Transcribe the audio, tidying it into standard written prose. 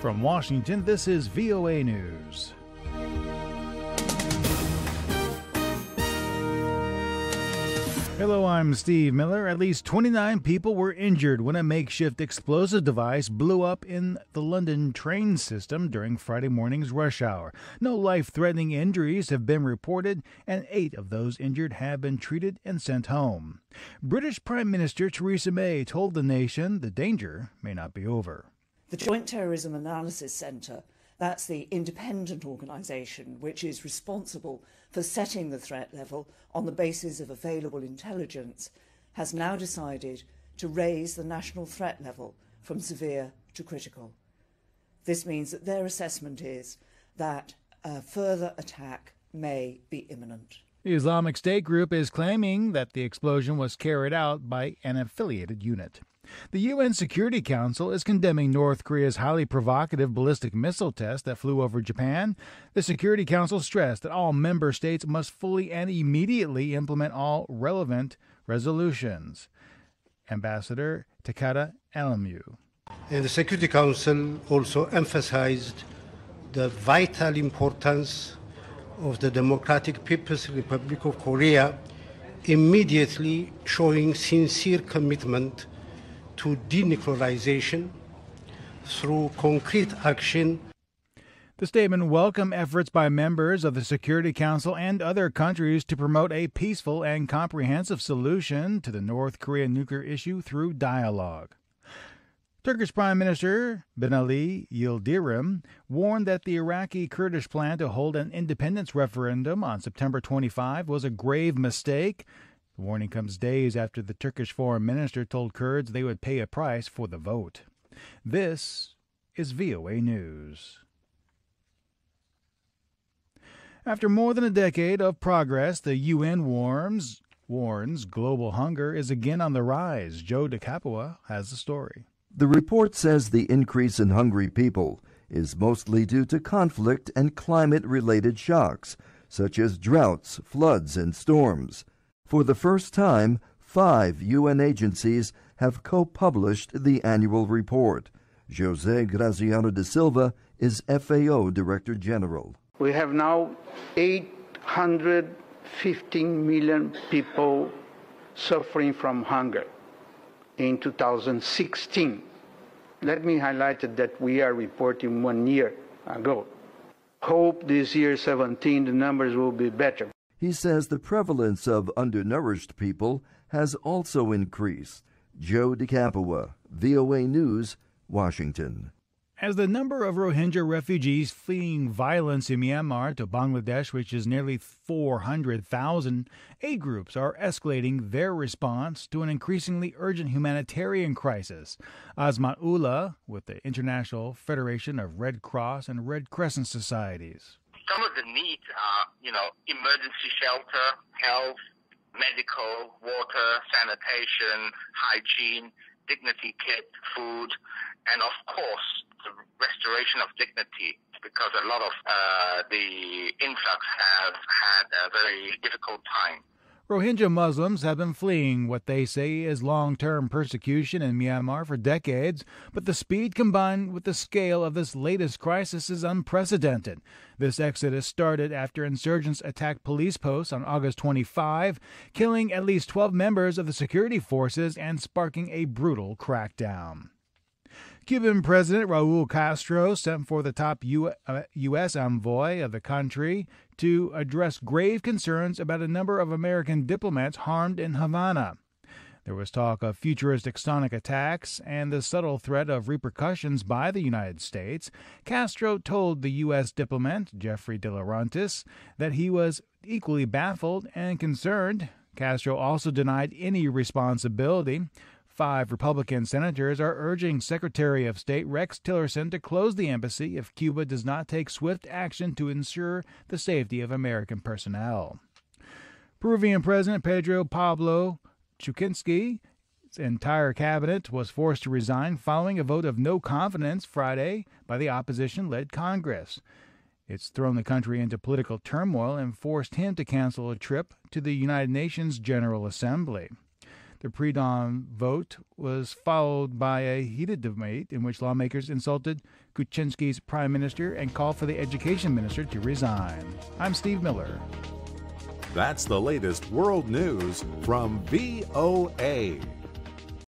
From Washington, this is VOA News. Hello, I'm Steve Miller. At least 29 people were injured when a makeshift explosive device blew up in the London train system during Friday morning's rush hour. No life-threatening injuries have been reported, and 8 of those injured have been treated and sent home. British Prime Minister Theresa May told the nation the danger may not be over. The Joint Terrorism Analysis Center, that's the independent organisation which is responsible for setting the threat level on the basis of available intelligence, has now decided to raise the national threat level from severe to critical. This means that their assessment is that a further attack may be imminent. The Islamic State group is claiming that the explosion was carried out by an affiliated unit. The UN Security Council is condemning North Korea's highly provocative ballistic missile test that flew over Japan. The Security Council stressed that all member states must fully and immediately implement all relevant resolutions. Ambassador Takada Alamu. And the Security Council also emphasized the vital importance of the Democratic People's Republic of Korea immediately showing sincere commitment to denuclearization through concrete action. The statement welcomed efforts by members of the Security Council and other countries to promote a peaceful and comprehensive solution to the North Korean nuclear issue through dialogue. Turkish Prime Minister Binali Yildirim warned that the Iraqi Kurdish plan to hold an independence referendum on September 25 was a grave mistake. The warning comes days after the Turkish foreign minister told Kurds they would pay a price for the vote. This is VOA News. After more than a decade of progress, the UN warns global hunger is again on the rise. Joe DeCapua has the story. The report says the increase in hungry people is mostly due to conflict and climate-related shocks, such as droughts, floods, and storms. For the first time, 5 UN agencies have co-published the annual report. José Graziano da Silva is FAO Director General. We have now 815 million people suffering from hunger in 2016. Let me highlight that we are reporting 1 year ago. Hope this year 17 the numbers will be better. He says the prevalence of undernourished people has also increased. Joe DeCapua, VOA News, Washington. As the number of Rohingya refugees fleeing violence in Myanmar to Bangladesh reaches nearly 400,000, aid groups are escalating their response to an increasingly urgent humanitarian crisis. Azmat Ullah with the International Federation of Red Cross and Red Crescent Societies. Some of the needs are, emergency shelter, health, medical, water, sanitation, hygiene, dignity kit, food, and of course, the restoration of dignity, because a lot of the influx have had a very difficult time. Rohingya Muslims have been fleeing what they say is long-term persecution in Myanmar for decades, but the speed combined with the scale of this latest crisis is unprecedented. This exodus started after insurgents attacked police posts on August 25, killing at least 12 members of the security forces and sparking a brutal crackdown. Cuban President Raul Castro sent for the top U.S. envoy of the country to address grave concerns about a number of American diplomats harmed in Havana. There was talk of futuristic sonic attacks and the subtle threat of repercussions by the United States. Castro told the U.S. diplomat, Jeffrey De Laurentiis, that he was equally baffled and concerned. Castro also denied any responsibility. 5 Republican senators are urging Secretary of State Rex Tillerson to close the embassy if Cuba does not take swift action to ensure the safety of American personnel. Peruvian President Pedro Pablo Kuczynski's entire cabinet was forced to resign following a vote of no confidence Friday by the opposition-led Congress. It's thrown the country into political turmoil and forced him to cancel a trip to the United Nations General Assembly. The pre-dawn vote was followed by a heated debate in which lawmakers insulted Kuczynski's prime minister and called for the education minister to resign. I'm Steve Miller. That's the latest world news from VOA.